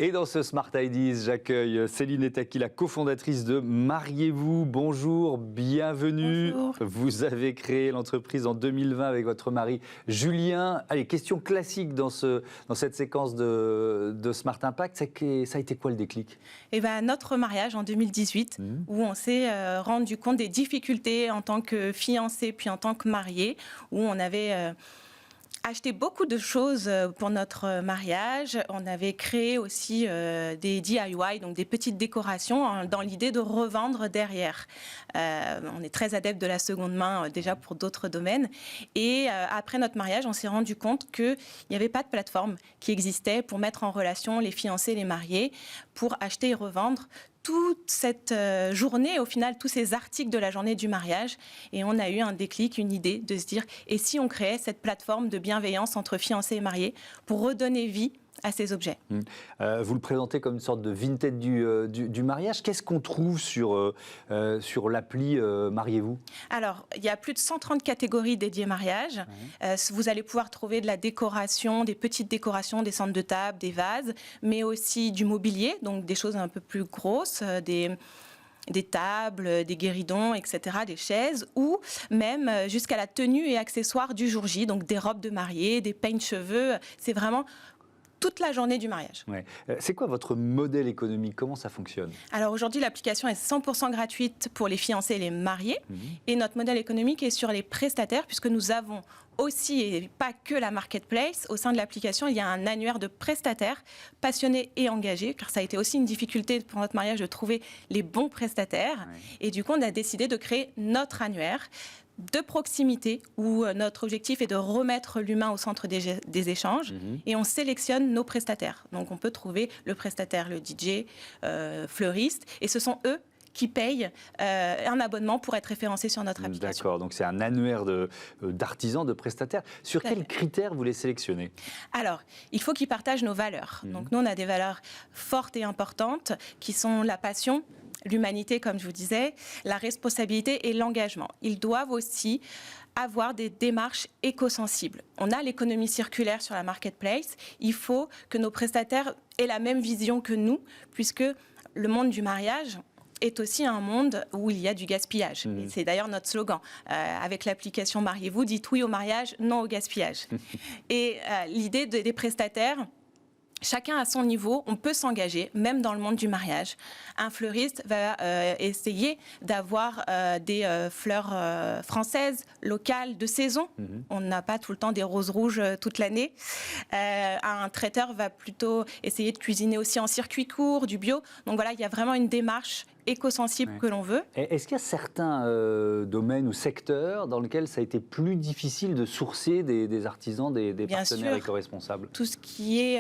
Et dans ce Smart Ideas, j'accueille Céline Etaki, la cofondatrice de Mariez-vous. Bonjour, bienvenue. Bonjour. Vous avez créé l'entreprise en 2020 avec votre mari Julien. Allez, question classique dans cette séquence de Smart Impact, ça a été quoi le déclic ? Eh ben, notre mariage en 2018, où on s'est rendu compte des difficultés en tant que fiancé puis en tant que marié, où on avait acheté beaucoup de choses pour notre mariage. On avait créé aussi des DIY, donc des petites décorations, dans l'idée de revendre derrière. On est très adepte de la seconde main déjà pour d'autres domaines. Et après notre mariage, on s'est rendu compte qu'il n'y avait pas de plateforme qui existait pour mettre en relation les fiancés et les mariés, pour acheter et revendre toute cette journée, au final, tous ces articles de la journée du mariage. Et on a eu un déclic, une idée de se dire, et si on créait cette plateforme de bienveillance entre fiancés et mariés pour redonner vie à ces objets. Vous le présentez comme une sorte de Vinted du mariage. Qu'est-ce qu'on trouve sur l'appli Mariez-vous ? Alors, il y a plus de 130 catégories dédiées mariage. Vous allez pouvoir trouver de la décoration, des petites décorations, des centres de table, des vases, mais aussi du mobilier, donc des choses un peu plus grosses, des tables, des guéridons, etc., des chaises, ou même jusqu'à la tenue et accessoires du jour J, donc des robes de mariée, des peignes-cheveux. C'est vraiment toute la journée du mariage. Ouais. C'est quoi votre modèle économique ? Comment ça fonctionne ? Alors aujourd'hui, l'application est 100% gratuite pour les fiancés et les mariés. Et notre modèle économique est sur les prestataires, puisque nous avons aussi, et pas que la marketplace, au sein de l'application, il y a un annuaire de prestataires passionnés et engagés, car ça a été aussi une difficulté pour notre mariage de trouver les bons prestataires. Ouais. Et du coup, on a décidé de créer notre annuaire de proximité, où notre objectif est de remettre l'humain au centre des échanges, et on sélectionne nos prestataires. Donc on peut trouver le prestataire, le DJ, fleuriste, et ce sont eux qui payent un abonnement pour être référencés sur notre application. D'accord, donc c'est un annuaire d'artisans, de prestataires. Sur quels critères vous les sélectionnez ? Alors, il faut qu'ils partagent nos valeurs. Donc nous, on a des valeurs fortes et importantes, qui sont la passion, l'humanité, comme je vous disais, la responsabilité et l'engagement. Ils doivent aussi avoir des démarches éco-sensibles. On a l'économie circulaire sur la marketplace. Il faut que nos prestataires aient la même vision que nous, puisque le monde du mariage est aussi un monde où il y a du gaspillage. Et c'est d'ailleurs notre slogan. Avec l'application Mariez-vous, dites oui au mariage, non au gaspillage. Et l'idée des prestataires, chacun à son niveau, on peut s'engager, même dans le monde du mariage. Un fleuriste va essayer d'avoir des fleurs françaises, locales, de saison. On n'a pas tout le temps des roses rouges toute l'année. Un traiteur va plutôt essayer de cuisiner aussi en circuit court, du bio. Donc voilà, il y a vraiment une démarche éco-sensible que l'on veut. Est-ce qu'il y a certains domaines ou secteurs dans lesquels ça a été plus difficile de sourcer des artisans, des partenaires éco-responsables ? Tout ce qui est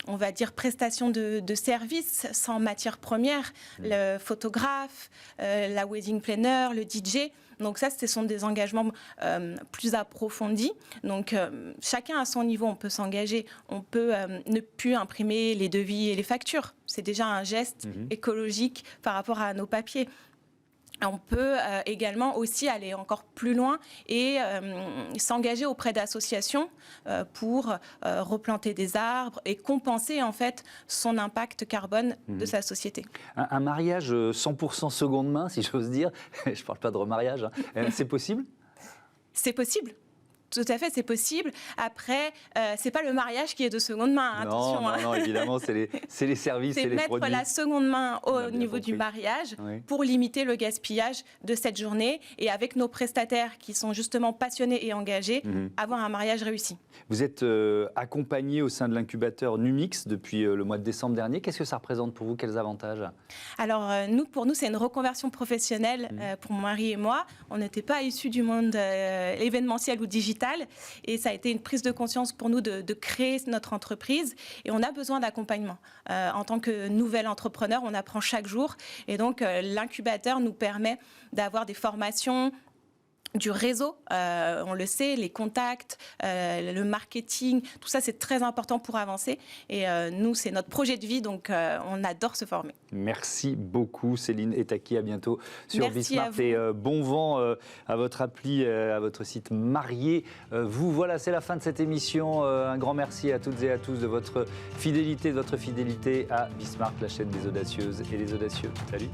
on va dire prestation de services sans matière première, le photographe, la wedding planner, le DJ. Donc ça, ce sont des engagements plus approfondis. Donc chacun à son niveau, on peut s'engager. On peut ne plus imprimer les devis et les factures. C'est déjà un geste écologique par rapport à nos papiers. On peut également aussi aller encore plus loin et s'engager auprès d'associations pour replanter des arbres et compenser en fait son impact carbone de sa société. Un mariage 100% seconde main, si j'ose dire, je ne parle pas de remariage, c'est possible ? C'est possible. Tout à fait, c'est possible. Après, c'est pas le mariage qui est de seconde main, attention. Non, évidemment, c'est les services et les produits. C'est mettre la seconde main au niveau du mariage pour limiter le gaspillage de cette journée et avec nos prestataires qui sont justement passionnés et engagés, avoir un mariage réussi. Vous êtes accompagné au sein de l'incubateur Numix depuis le mois de décembre dernier. Qu'est-ce que ça représente pour vous ? Quels avantages ? Alors, pour nous, c'est une reconversion professionnelle pour mon mari et moi. On n'était pas issus du monde événementiel ou digital. Et ça a été une prise de conscience pour nous de créer notre entreprise. Et on a besoin d'accompagnement. En tant que nouvel entrepreneur, on apprend chaque jour. Et donc, l'incubateur nous permet d'avoir des formations du réseau, on le sait, les contacts, le marketing, tout ça c'est très important pour avancer. Et nous, c'est notre projet de vie, donc on adore se former. Merci beaucoup Céline Etaki, à bientôt sur Merci à Bismart vous. et bon vent à votre appli, à votre site Marié. Voilà, c'est la fin de cette émission. Un grand merci à toutes et à tous de votre fidélité à Bismart, la chaîne des audacieuses et des audacieux. Salut.